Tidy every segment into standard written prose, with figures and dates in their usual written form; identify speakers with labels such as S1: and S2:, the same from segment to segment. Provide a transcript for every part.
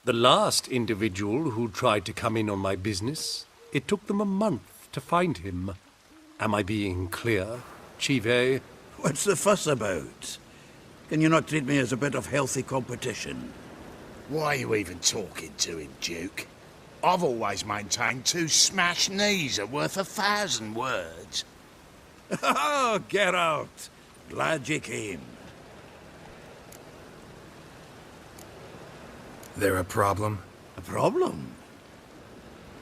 S1: The last individual who tried to come in on my business, it took them a month to find him. Am I being clear, Chive?
S2: What's the fuss about? Can you not treat me as a bit of healthy competition?
S3: Why are you even talking to him, Duke? I've always maintained 2 smashed knees are worth 1,000 words.
S2: Oh, Geralt! Glad you came.
S4: There a problem?
S2: A problem?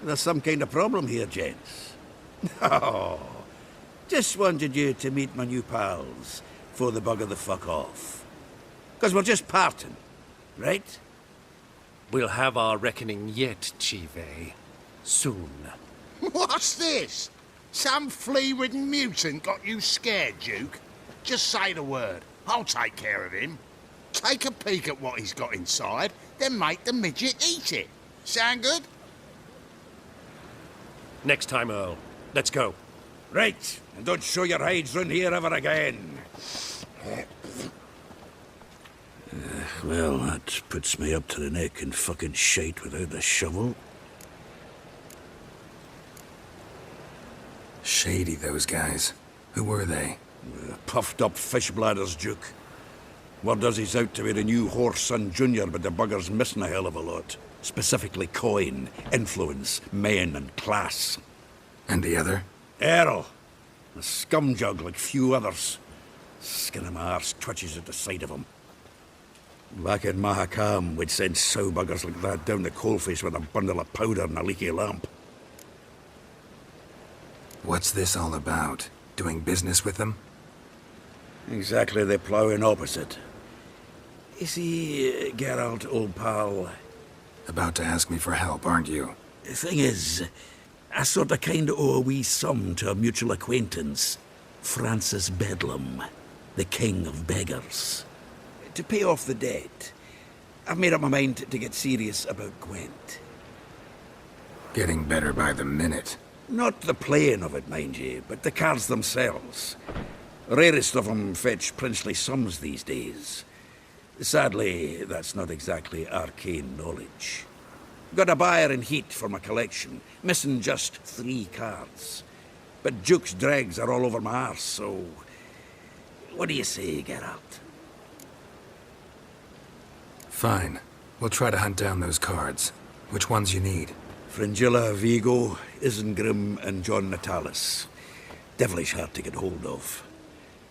S2: There's some kind of problem here, gents. Oh, just wanted you to meet my new pals before they bugger the fuck off. 'Cause we're just parting, right?
S1: We'll have our reckoning yet, Chive. Soon.
S3: What's this? Some flea-ridden mutant got you scared, Duke? Just say the word. I'll take care of him. Take a peek at what he's got inside, then make the midget eat it. Sound good?
S1: Next time, Earl. Let's go.
S2: Right, and don't show your hides round here ever again. Well, that puts me up to the neck in fucking shite without a shovel.
S4: Shady, those guys. Who were they?
S2: Puffed up fish bladders, Duke. Word does he's out to be the new Whoreson Jr., but the bugger's missing a hell of a lot. Specifically coin, influence, men, and class.
S4: And the other?
S2: Earl. A scumjug like few others. Skin of my arse twitches at the sight of him. Back in Mahakam, we'd send sow buggers like that down the coalface with a bundle of powder and a leaky lamp.
S4: What's this all about? Doing business with them?
S2: Exactly the ploughing opposite. You see, Geralt, old pal,
S4: About to ask me for help, aren't you?
S2: the thing is, I sort of kind of owe a wee sum to a mutual acquaintance, Francis Bedlam, the king of beggars. To pay off the debt, I've made up my mind to get serious about Gwent.
S4: Getting better by the minute.
S2: Not the playing of it, mind you, but the cards themselves. Rarest of them fetch princely sums these days. Sadly, that's not exactly arcane knowledge. Got a buyer in heat for my collection, missing just 3 cards. But Duke's dregs are all over my arse, so... What do you say, Geralt?
S4: Fine. We'll try to hunt down those cards. Which ones you need?
S2: Fringilla, Vigo, Isengrim, and John Natalis. Devilish hard to get hold of.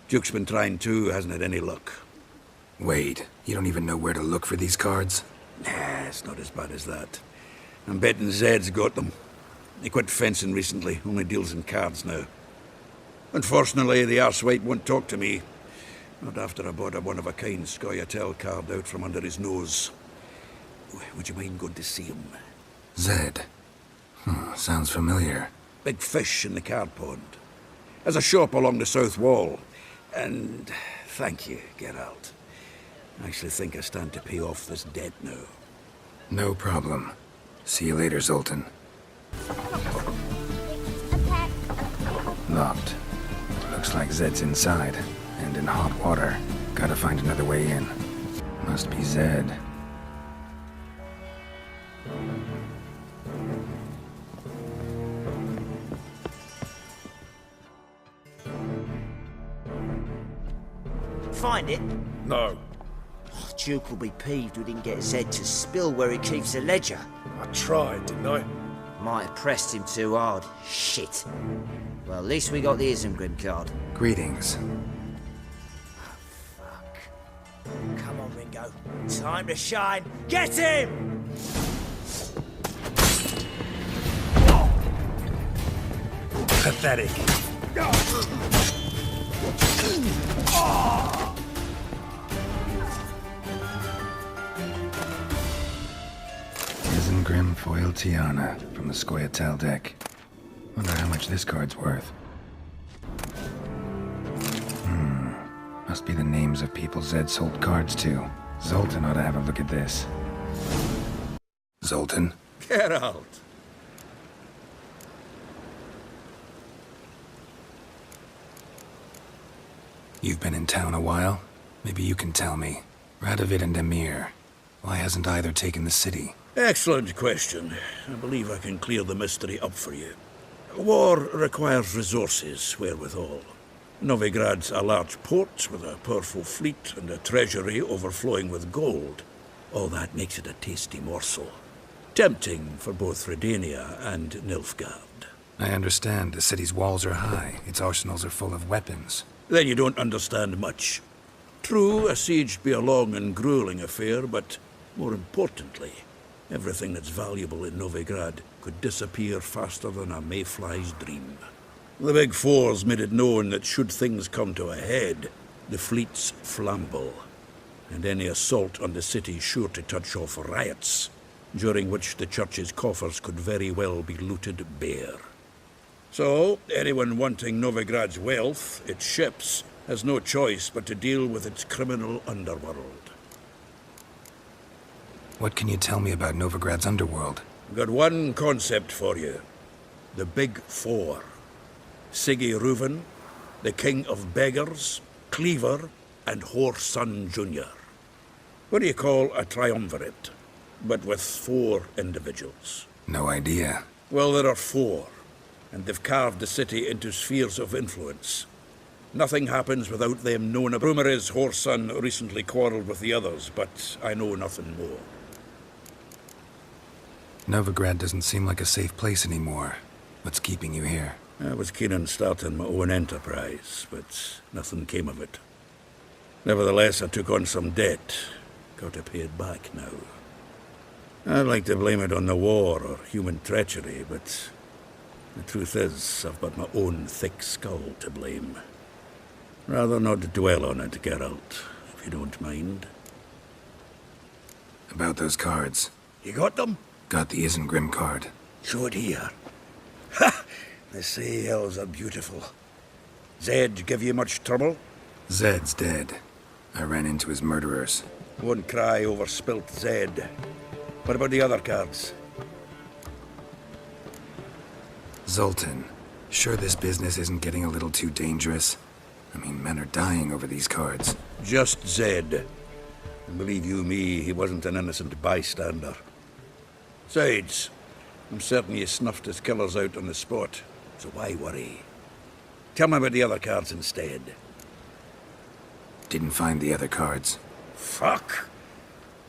S2: Duke's been trying too, hasn't had any luck.
S4: Wait, you don't even know where to look for these cards?
S2: Nah, it's not as bad as that. I'm betting Zed's got them. He quit fencing recently, only deals in cards now. Unfortunately, the arsewite won't talk to me. Not after I bought a one-of-a-kind Scoia'tael card out from under his nose. Would you mind going to see him?
S4: Zed. Sounds familiar.
S2: Big fish in the card pond. Has a shop along the south wall. And thank you, Geralt. I actually think I stand to pay off this debt now.
S4: No problem. See you later, Zoltan. Locked. Looks like Zed's inside, and in hot water. Gotta find another way in. Must be Zed.
S5: Find it?
S6: No.
S5: Oh, Duke will be peeved we didn't get Zed to spill where he keeps the ledger.
S6: I tried, didn't I?
S5: Might have pressed him too hard. Shit. Well, at least we got the Isengrim card.
S4: Greetings.
S5: Fuck. Come on, Ringo. Time to shine. Get him!
S6: Pathetic.
S4: Isengrim Foil Tiana from the Scoia'tael deck. Wonder how much this card's worth. Must be the names of people Zed sold cards to. Zoltan ought to have a look at this. Zoltan?
S2: Geralt!
S4: You've been in town a while? Maybe you can tell me. Radovid and Emir. Why hasn't either taken the city?
S2: Excellent question. I believe I can clear the mystery up for you. War requires resources wherewithal. Novigrad's a large port with a powerful fleet and a treasury overflowing with gold. All that makes it a tasty morsel. Tempting for both Redania and Nilfgaard.
S4: I understand. The city's walls are high. Its arsenals are full of weapons.
S2: Then you don't understand much. True, a siege be a long and grueling affair, but more importantly, everything that's valuable in Novigrad could disappear faster than a mayfly's dream. The Big Four's made it known that should things come to a head, the fleet's flammable, and any assault on the city's sure to touch off riots, during which the church's coffers could very well be looted bare. So, anyone wanting Novigrad's wealth, its ships, has no choice but to deal with its criminal underworld.
S4: What can you tell me about Novigrad's underworld?
S2: I've got one concept for you. The Big Four. Siggy Reuven, the King of Beggars, Cleaver, and Whoreson Jr. What do you call a triumvirate, but with 4 individuals?
S4: No idea.
S2: Well, there are 4, and they've carved the city into spheres of influence. Nothing happens without them knowing. Rumor is Whoreson recently quarreled with the others, but I know nothing more.
S4: Novigrad doesn't seem like a safe place anymore. What's keeping you here?
S2: I was keen on starting my own enterprise, but nothing came of it. Nevertheless, I took on some debt. Got to pay it back now. I'd like to blame it on the war or human treachery, but the truth is, I've got my own thick skull to blame. Rather not dwell on it, Geralt, if you don't mind.
S4: About those cards.
S2: You got them?
S4: Got the Isengrim card.
S2: Show it here. Ha! They say elves are beautiful. Zed give you much trouble?
S4: Zed's dead. I ran into his murderers.
S2: Won't cry over spilt Zed. What about the other cards?
S4: Zoltan. Sure this business isn't getting a little too dangerous? I mean, men are dying over these cards.
S2: Just Zed. And believe you me, he wasn't an innocent bystander. Besides, I'm certain you snuffed his killers out on the spot, so why worry? Tell me about the other cards instead.
S4: Didn't find the other cards.
S2: Fuck!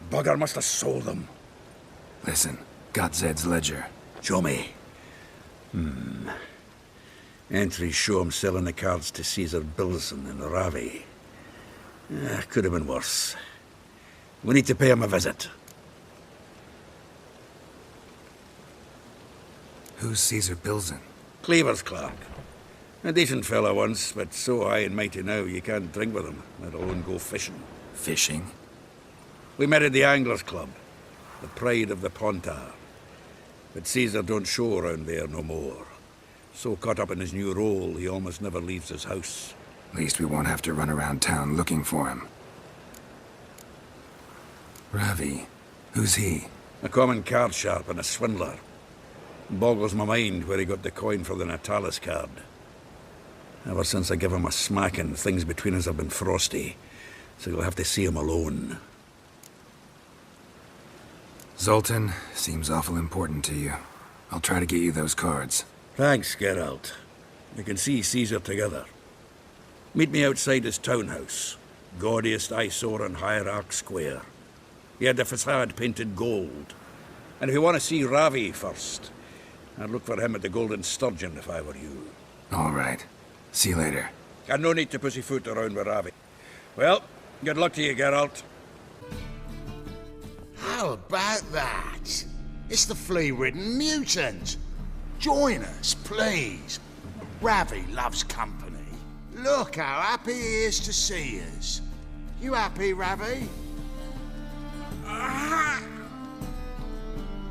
S2: Bugger must have sold them.
S4: Listen, got Zed's ledger.
S2: Show me. Entries show him selling the cards to Caesar Bilson in Ravi. Could have been worse. We need to pay him a visit.
S4: Who's Caesar Bilson?
S2: Cleaver's clerk. A decent fellow once, but so high and mighty now you can't drink with him, let alone go fishing.
S4: Fishing?
S2: We met at the Anglers Club, the pride of the Pontar. But Caesar don't show around there no more. So caught up in his new role, he almost never leaves his house.
S4: At least we won't have to run around town looking for him. Ravi. Who's he?
S2: A common card sharp and a swindler. Boggles my mind where he got the coin for the Natalis card. Ever since I gave him a smacking, things between us have been frosty. So you'll have to see him alone.
S4: Zoltan, seems awful important to you. I'll try to get you those cards.
S2: Thanks, Geralt. We can see Caesar together. Meet me outside his townhouse. Gaudiest eyesore on Hierarch Square. He had the facade painted gold. And if you want to see Ravi first, I'd look for him at the Golden Sturgeon if I were you.
S4: All right. See you later.
S2: And no need to pussyfoot around with Ravi. Well, good luck to you, Geralt.
S3: How about that? It's the flea-ridden mutant. Join us, please. Ravi loves company. Look how happy he is to see us. You happy, Ravi?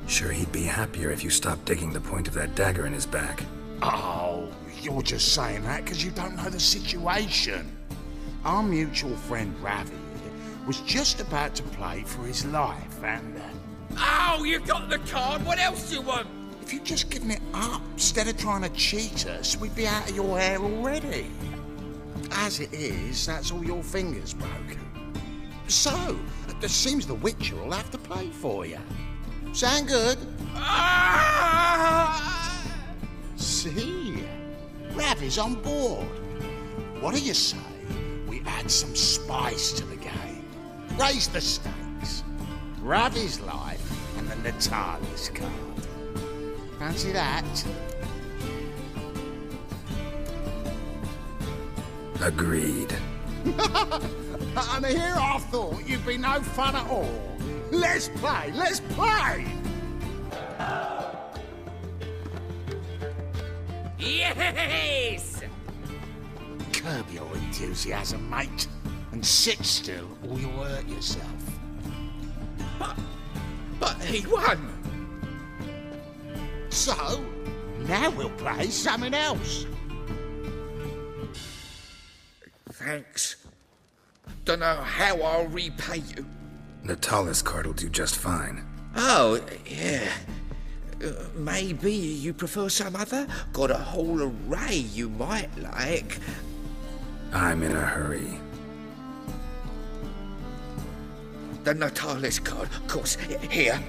S4: Sure he'd be happier if you stopped digging the point of that dagger in his back.
S3: Oh, you're just saying that because you don't know the situation. Our mutual friend Ravi was just about to play for his life and...
S7: Oh, you got the card! What else do you want?
S3: If you'd just given it up instead of trying to cheat us, we'd be out of your hair already. As it is, that's all your fingers broken. So, it seems the Witcher will have to play for you. Sound good?
S7: Ah!
S3: See? Ravi's on board. What do you say we add some spice to the game? Raise the stakes. Ravi's life and the Natalis card. Fancy that?
S4: Agreed.
S3: And here I thought you'd be no fun at all. Let's play, let's play!
S7: Yes!
S3: Curb your enthusiasm, mate, and sit still or you'll hurt yourself.
S7: But he won.
S3: So, now we'll play something else.
S7: Thanks. Don't know how I'll repay you.
S4: Natalis card will do just fine.
S7: Oh, yeah. Maybe you prefer some other? Got a whole array you might like.
S4: I'm in a hurry.
S7: The Natalis card, of course. Here.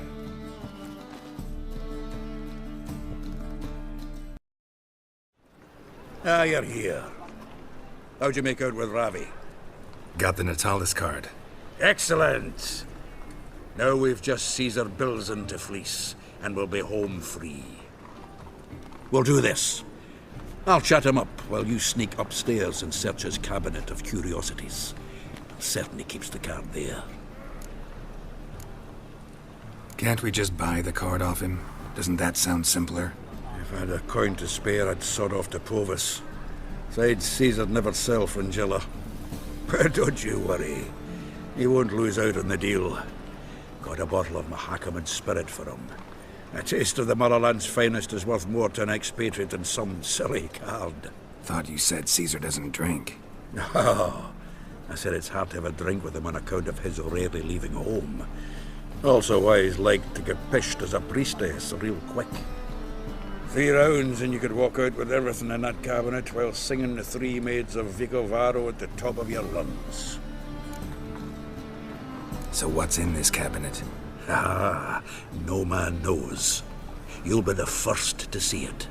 S2: Ah, you're here. How'd you make out with Ravi?
S4: Got the Natalis card.
S2: Excellent! Now we've just Caesar Bilzen to fleece, and we'll be home free. We'll do this. I'll chat him up while you sneak upstairs and search his cabinet of curiosities. Certainly keeps the card there.
S4: Can't we just buy the card off him? Doesn't that sound simpler?
S2: If I had a coin to spare, I'd sod off to Provis. Besides, Caesar'd never sell Fringilla. But don't you worry. He won't lose out on the deal. Got a bottle of Mahakaman spirit for him. A taste of the motherland's finest is worth more to an expatriate than some silly card.
S4: Thought you said Caesar doesn't drink.
S2: No. I said it's hard to have a drink with him on account of his rarely leaving home. Also why he's like to get pished as a priestess real quick. 3 rounds and you could walk out with everything in that cabinet while singing the 3 maids of Vicovaro at the top of your lungs.
S4: So what's in this cabinet?
S2: Ah, no man knows. You'll be the first to see it.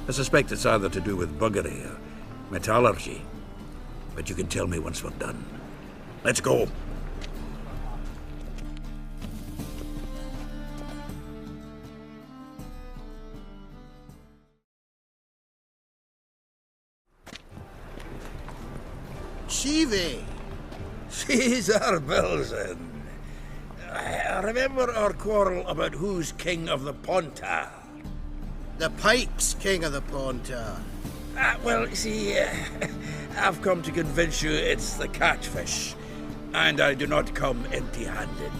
S2: I suspect it's either to do with buggery or metallurgy. But you can tell me once we're done. Let's go.
S3: Chive!
S2: Caesar Bilzen. Remember our quarrel about who's king of the Pontar?
S3: The Pike's king of the Pontar.
S2: Well, see, I've come to convince you it's the catfish. And I do not come empty-handed.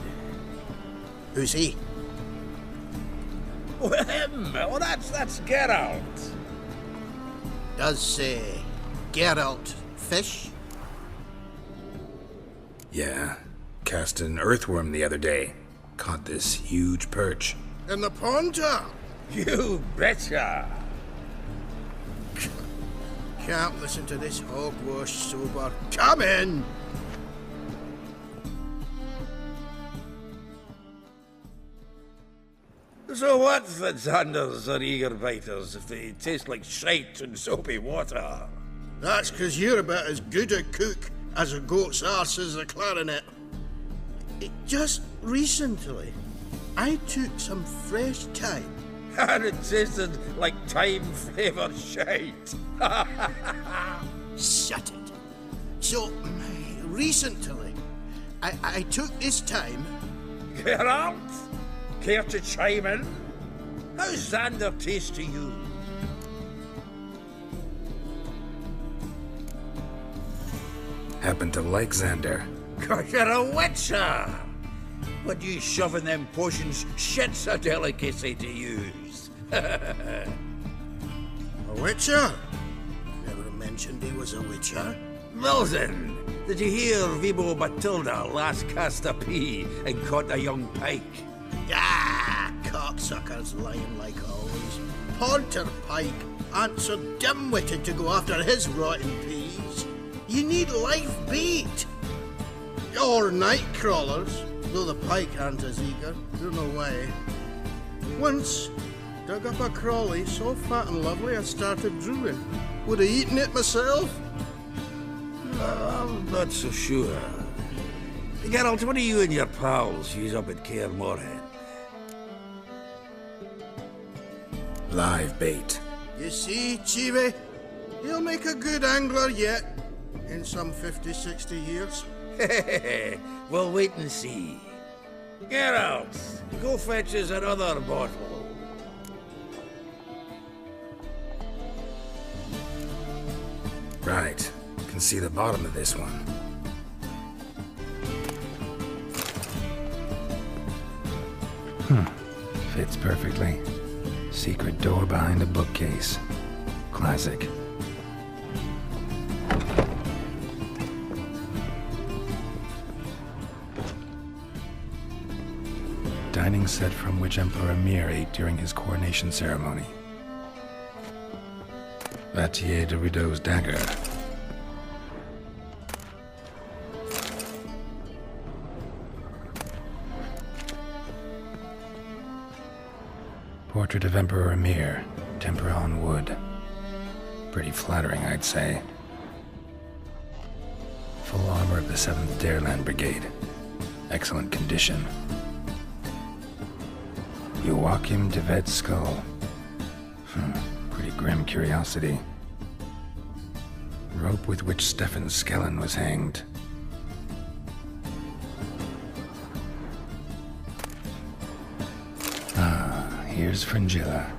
S3: Who's he?
S2: Well, him. Oh, that's Geralt.
S3: Does say Geralt fish?
S4: Yeah. Cast an earthworm the other day. Caught this huge perch.
S3: In the Pontar?
S2: You betcha.
S3: Can't listen to this hogwash sober. Come in!
S2: So what, Fitzanders or eager biters, if they taste like shite and soapy water?
S3: That's 'cause you're about as good a cook as a goat's arse is a clarinet. Just recently, I took some fresh thyme.
S2: And it tasted like thyme-flavoured shite.
S3: Shut it. So, recently, I took this thyme.
S2: Geralt, care to chime in? How's Xander taste to you?
S4: Happen to like Xander.
S2: 'Cause you're a witcher. But you shoving them potions, shit's a delicacy to use.
S3: A witcher? Never mentioned he was a witcher.
S2: Milton, did you hear Vibo Matilda last cast a pea and caught a young pike?
S3: Ah, cocksuckers lying like always. Pontar Pike ain't so dim-witted to go after his rotten peas. You need life bait. Or night crawlers.
S8: Though the pike aren't as eager, don't know why. Once, dug up a crawly so fat and lovely I started drooling. Would have eaten it myself?
S2: I'm not so sure. Geralt, what do you and your pals use up at Kaer Morhen?
S4: Live bait.
S8: You see, Chive? He'll make a good angler yet. In some 50, 60 years.
S2: We'll wait and see. Geralt, go fetch us another bottle.
S4: Right. Can see the bottom of this one. Fits perfectly. Secret door behind a bookcase. Classic. Dining set from which Emperor Mir ate during his coronation ceremony. Vatier de Rideau's dagger. Portrait of Emperor Mir, tempera on wood. Pretty flattering, I'd say. Full armor of the 7th Dareland Brigade. Excellent condition. Joachim de Ved's skull. Pretty grim curiosity. Rope with which Stefan Skellen was hanged. Here's Fringilla.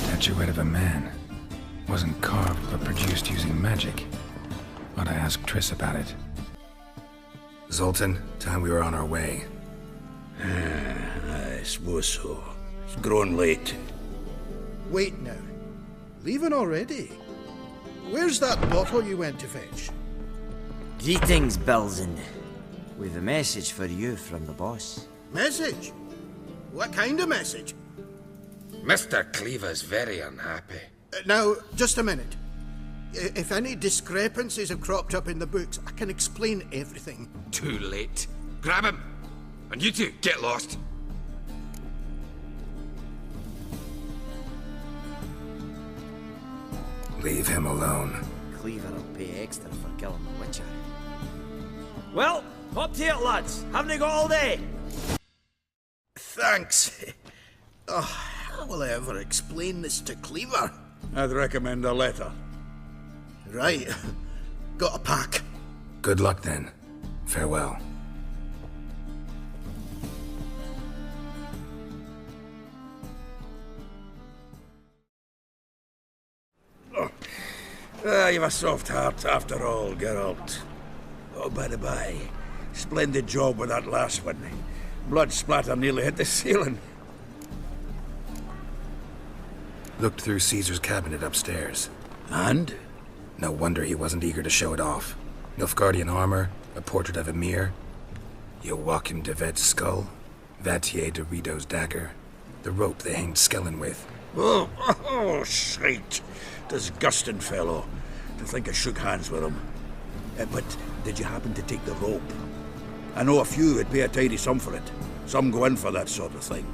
S4: Statuette of a man. Wasn't carved, but produced using magic. Ought to ask Triss about it. Zoltan, time we were on our way.
S2: I suppose so. It's growing late.
S8: Wait now. Leaving already? Where's that bottle you went to fetch?
S5: Greetings, Belzen. We've a message for you from the boss.
S8: Message? What kind of message?
S7: Mr. Cleaver's very unhappy.
S8: Now, just a minute. If any discrepancies have cropped up in the books, I can explain everything.
S7: Too late. Grab him! And you two, get lost!
S4: Leave him alone.
S5: Cleaver will pay extra for killing the Witcher. Well, up to it, lads. Haven't you got all day?
S8: Thanks. Oh, how will I ever explain this to Cleaver?
S2: I'd recommend a letter.
S8: Right. Got a pack.
S4: Good luck then. Farewell.
S2: You've a soft heart after all, Geralt. Oh, by the by, splendid job with that last one. Blood splatter nearly hit the ceiling.
S4: Looked through Caesar's cabinet upstairs.
S2: And?
S4: No wonder he wasn't eager to show it off. Nilfgaardian armor, a portrait of Emir, Joachim de Ved's skull, Vatier de Rideau's dagger, the rope they hanged Skellen with.
S2: Oh, shite. Disgusting fellow. To think I shook hands with him. But did you happen to take the rope? I know a few would pay a tidy sum for it. Some go in for that sort of thing.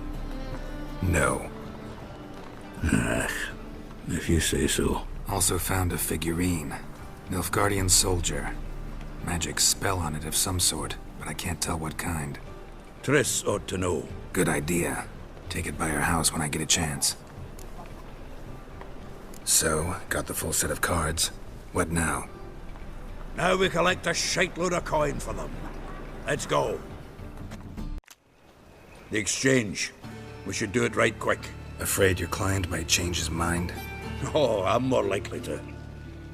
S4: No.
S2: If you say so.
S4: Also found a figurine. Nilfgaardian soldier. Magic spell on it of some sort, but I can't tell what kind.
S2: Triss ought to know.
S4: Good idea. Take it by her house when I get a chance. So, got the full set of cards. What now?
S2: Now we collect a shite-load of coin for them. Let's go. The exchange. We should do it right quick.
S4: Afraid your client might change his mind?
S2: Oh, I'm more likely to.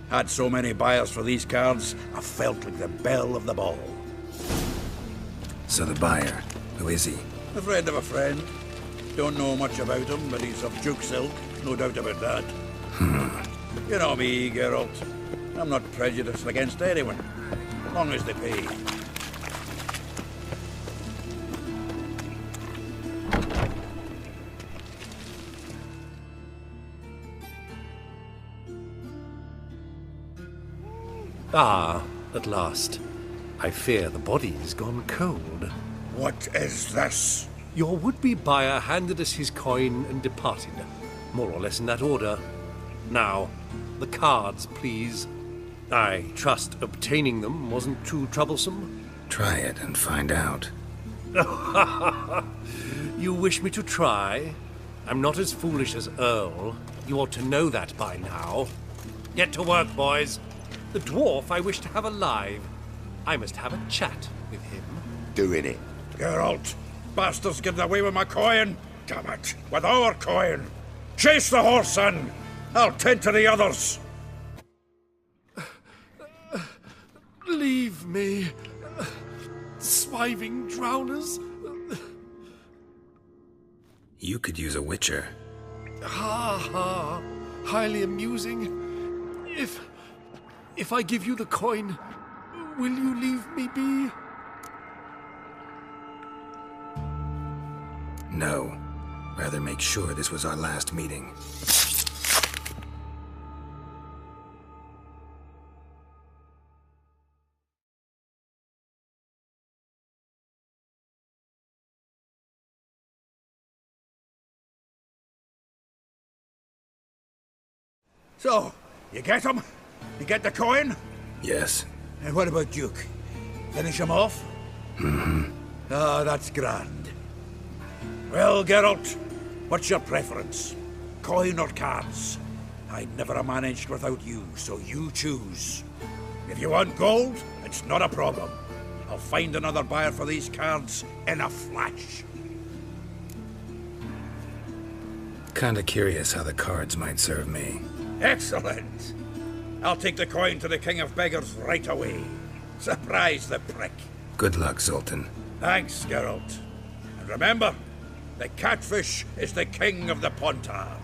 S2: Had so many buyers for these cards, I felt like the belle of the ball.
S4: So the buyer, who is he?
S2: A friend of a friend. Don't know much about him, but he's of Duke silk, no doubt about that. You know me, Geralt. I'm not prejudiced against anyone, as long as they pay.
S1: Ah, At last. I fear the body's gone cold.
S2: What is this?
S1: Your would-be buyer handed us his coin and departed. More or less in that order. Now, the cards, please. I trust obtaining them wasn't too troublesome.
S4: Try it and find out.
S1: You wish me to try? I'm not as foolish as Earl. You ought to know that by now. Get to work, boys. The dwarf I wish to have alive. I must have a chat with him.
S3: Doing it.
S2: Geralt, bastards getting away with my coin. Damn it, with our coin. Chase the horse in. I'll tend to the others.
S1: Leave me. Swiving drowners.
S4: You could use a witcher.
S1: Ha ha. Highly amusing. If I give you the coin, will you leave me be?
S4: No. Rather make sure this was our last meeting.
S2: So, you get him? You get the coin?
S4: Yes.
S2: And what about Duke? Finish him off?
S4: Mm-hmm.
S2: Ah, that's grand. Well, Geralt, what's your preference? Coin or cards? I'd never have managed without you, so you choose. If you want gold, it's not a problem. I'll find another buyer for these cards in a flash.
S4: Kinda curious how the cards might serve me.
S2: Excellent. I'll take the coin to the King of Beggars right away. Surprise the prick.
S4: Good luck, Zoltan.
S2: Thanks, Geralt. And remember, the catfish is the king of the Pontar.